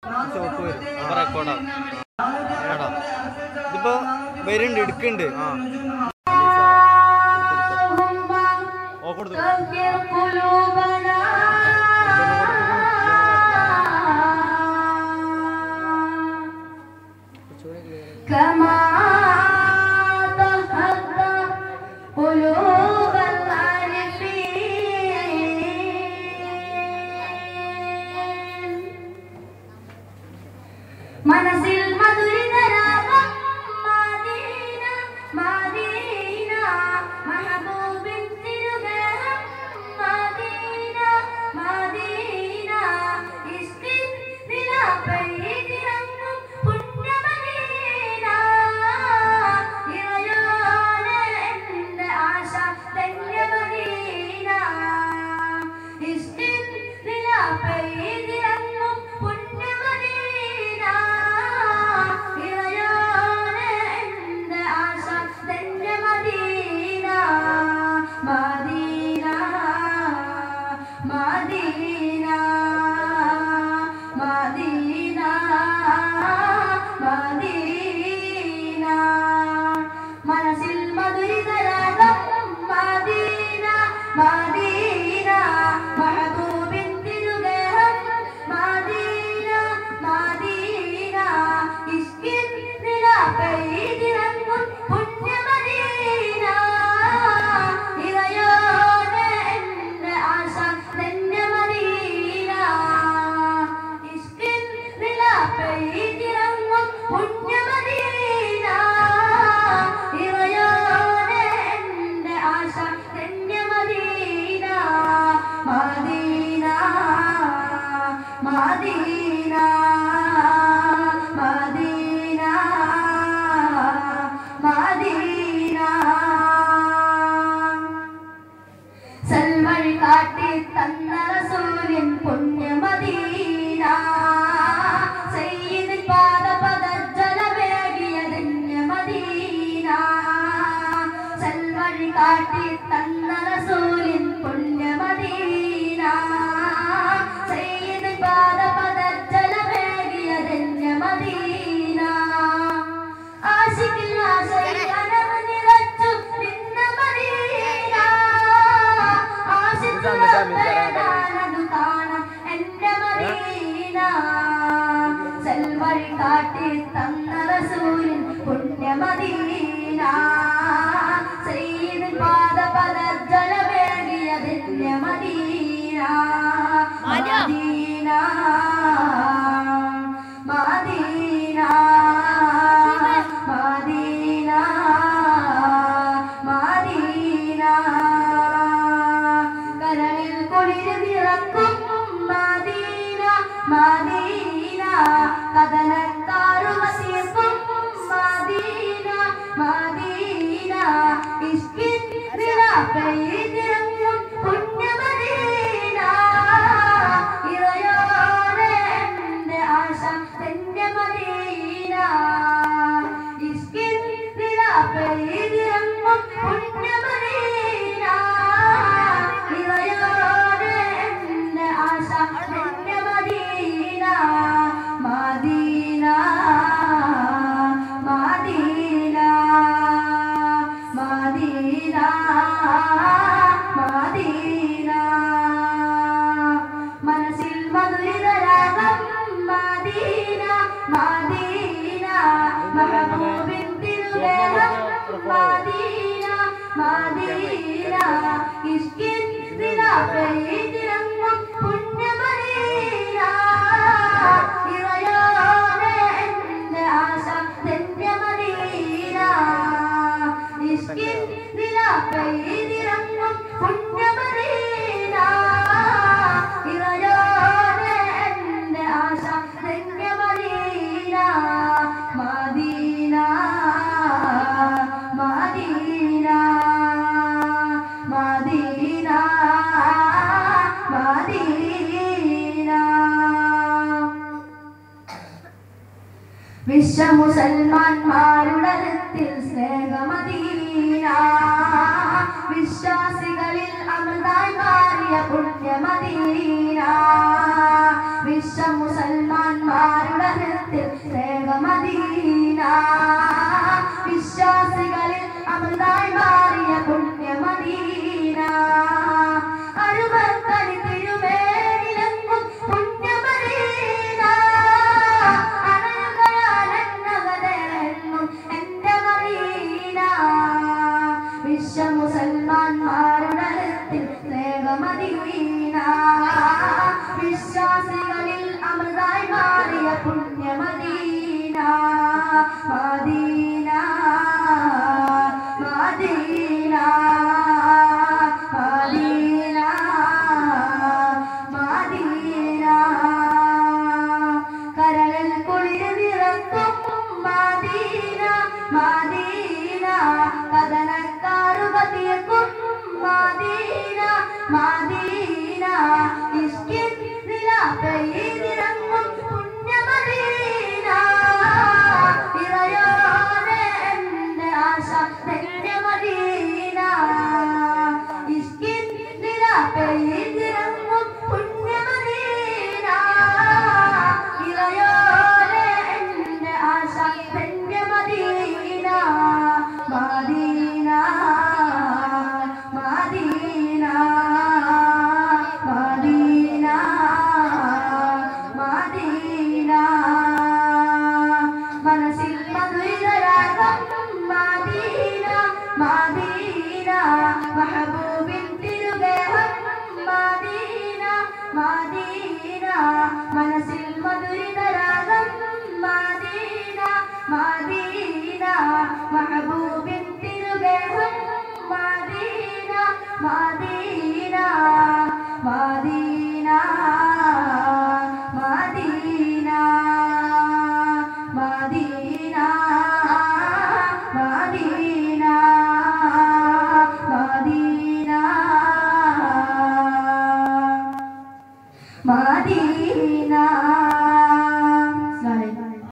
Shop വരും അപ്പോൾ റെക്കോർഡാവും. കേട്ടോ ഇതിപ്പോൾ വരുന്നുണ്ട് എടുക്കുന്നുണ്ട്. ഓ കൊടുത്തു മനസ്സിൽ മധുരിതരാഗം മദീന മദീന മഹബൂബിൻ തിരുഗേഹം മദീന മദീന ഇഷ്കിൻ നിലാപെയ്തിറങ്ങും പുണ്യമദീന ഇറയോനെ എൻ്റെ ആശ ധന്യമദീന ഇഷ്കിൻ നിലാപെയ്തിറങ്ങും പുണ്യമദീന ഇറയോനെ എൻ്റെ ആശ ധന്യമദീന മദീന മദീന മദീന മദീന മനസ്സിൽ മധുരിതരാഗം മദീന മദീന മഹബൂബിൻ തിരുഗേഹം മദീന മദീന ഇഷ്കിൻ നിലാപെയ്തിറങ്ങും പുണ്യമദീന ഇറയോനെ എൻ്റെ ആശ ധന്യമദീന ഇഷ്കിൻ നിലാപെയ്തിറങ്ങും പുണ്യമദീന ഇറയോനെ എൻ്റെ ആശ ധന്യമദീന മദീന മദീന മദീന മദീന സൽവഴി കാട്ടി തന്ന റസൂലിൻ പുണ്യമദീന സയ്യിദ് പാദപദജ്ജലമേകിയ ധന്യമദീന സൽവഴി കാട്ടി തന്ന റസൂലിൻ പുണ്യമദീന സയ്യിദ് പാദപദജ്ജലമേകിയ ധന്യമദീന ആശിക്കിൽ ആശയിൽ കനവ് നിറച്ചു നിന്ന മദീന ആശിച്ചു ഞാനതു കാണാൻ എൻ്റെ മദീന സൽവഴി കാട്ടി തന്ന റസൂലിൻ പുണ്യമദീന സയ്യിദ് പാദപദജ്ജലമേകിയ ധന്യമദീന മദീന മദീന മദീന മദീന കരളിൽ കുളിര് നിറക്കും മദീന മദീന കഥനക്കാരു വസിയക്കും മദീന മദീന ഇഷ്കിൻ നിലാപെയ്തിറങ്ങും പുണ്യമദീന ഇറയോനെ എൻ്റെ ആശ ധന്യമദീന ഇഷ്കിൻ നിലാപെയ്തിറങ്ങും പുണ്യമദീന ഇറയോനെ എൻ്റെ ആശ ധന്യമദീന മദീന മദീന മദീന മദീന മനസ്സിൽ മധുരിതരാഗം മദീന മദീന മഹബൂബിൻ തിരുഗേഹം മദീന മദീന ഇഷ്കിൻ നിലാപെയ്തിറങ്ങും പുണ്യമദീന ഇറയോനെ എൻ്റെ ആശ ധന്യമദീന ഇഷ്കിൻ നിലാപെയ്തിറങ്ങും പുണ്യമദീന ഇറയോനെ എൻ്റെ ആശ ധന്യമദീന മദീന മദീന മദീന മദീന വിശ്വമുസൽമാന്മാരുടെ ഹൃത്തിൽ സ്നേഹമദീന വിശ്വാസികളിൽ അമൃതായി മാറിയ പുണ്യമദീന വിശ്വമുസൽമാന്മാർ പുണ്യമദീന മദീന മദീന മദീന മദീന കരളിൽ കുളിർ നിറക്കും മദീന മദീന കഥനക്കാറുക തീർക്കും മദീന മദീന ഇഷ്കിൻ നിലാപെയ്തിറങ്ങും പുണ്യമദീന ഇറയോനെ എൻ്റെ ആശ ധന്യമദീന ഇഷ്കിൻ നിലാപെയ്തിറങ്ങും പുണ്യമദീന ഇറയോനെ എൻ്റെ ആശ ധന്യമദീന മദീന മദീന മദീന മദീന മനസ്സിൽ മധുരരാഗം മദീന മദീന മഹബൂബിൻ തിരുഗേഹം മദീന മദീന മനസ്സിൽ മധുരരാഗം മദീന മദീന മഹബൂബിൻ തിരുഗേഹം Medina Medina Medina Medina Medina Medina Medina Medina